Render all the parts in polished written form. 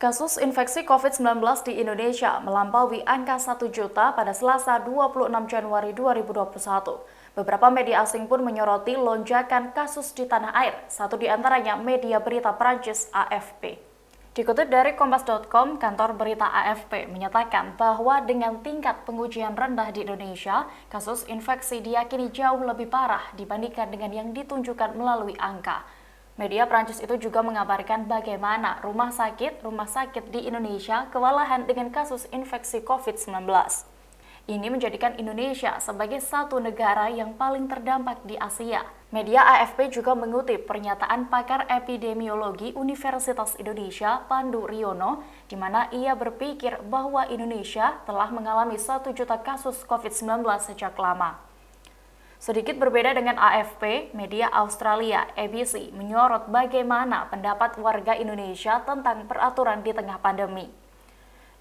Kasus infeksi COVID-19 di Indonesia melampaui angka 1 juta pada Selasa 26 Januari 2021. Beberapa media asing pun menyoroti lonjakan kasus di tanah air, satu di antaranya media berita Prancis AFP. Dikutip dari Kompas.com, kantor berita AFP menyatakan bahwa dengan tingkat pengujian rendah di Indonesia, kasus infeksi diyakini jauh lebih parah dibandingkan dengan yang ditunjukkan melalui angka. Media Prancis itu juga mengabarkan bagaimana rumah sakit di Indonesia kewalahan dengan kasus infeksi COVID-19. Ini menjadikan Indonesia sebagai satu negara yang paling terdampak di Asia. Media AFP juga mengutip pernyataan pakar epidemiologi Universitas Indonesia, Pandu Riono, di mana ia berpikir bahwa Indonesia telah mengalami 1 juta kasus COVID-19 sejak lama. Sedikit berbeda dengan AFP, media Australia ABC menyorot bagaimana pendapat warga Indonesia tentang peraturan di tengah pandemi.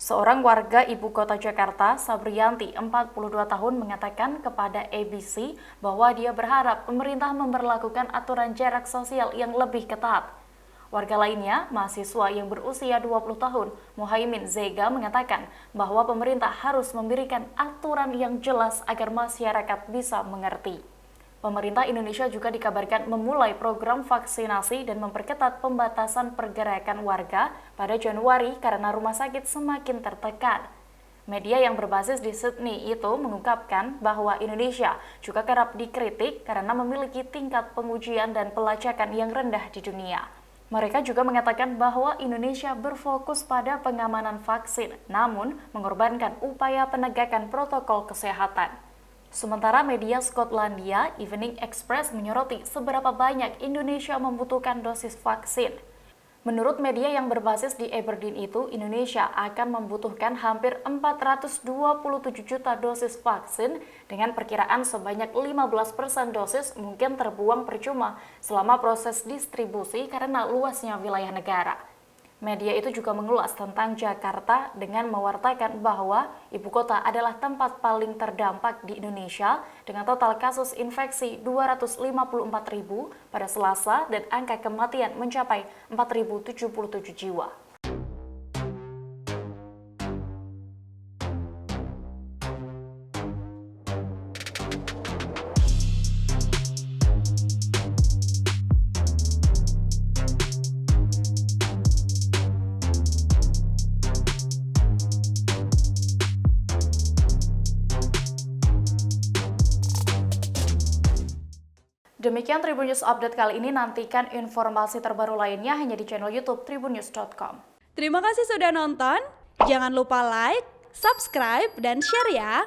Seorang warga ibu kota Jakarta, Sabrianti, 42 tahun, mengatakan kepada ABC bahwa dia berharap pemerintah memberlakukan aturan jarak sosial yang lebih ketat. Warga lainnya, mahasiswa yang berusia 20 tahun, Muhaimin Zega, mengatakan bahwa pemerintah harus memberikan aturan yang jelas agar masyarakat bisa mengerti. Pemerintah Indonesia juga dikabarkan memulai program vaksinasi dan memperketat pembatasan pergerakan warga pada Januari karena rumah sakit semakin tertekan. Media yang berbasis di Sydney itu mengungkapkan bahwa Indonesia juga kerap dikritik karena memiliki tingkat pengujian dan pelacakan yang rendah di dunia. Mereka juga mengatakan bahwa Indonesia berfokus pada pengamanan vaksin, namun mengorbankan upaya penegakan protokol kesehatan. Sementara media Skotlandia, Evening Express, menyoroti seberapa banyak Indonesia membutuhkan dosis vaksin. Menurut media yang berbasis di Aberdeen itu, Indonesia akan membutuhkan hampir 427 juta dosis vaksin dengan perkiraan sebanyak 15% dosis mungkin terbuang percuma selama proses distribusi karena luasnya wilayah negara. Media itu juga mengulas tentang Jakarta dengan mewartakan bahwa ibu kota adalah tempat paling terdampak di Indonesia dengan total kasus infeksi 254.000 pada Selasa dan angka kematian mencapai 4.077 jiwa. Demikian Tribun News Update kali ini, nantikan informasi terbaru lainnya hanya di channel YouTube tribunnews.com. Terima kasih sudah nonton, jangan lupa like, subscribe, dan share ya!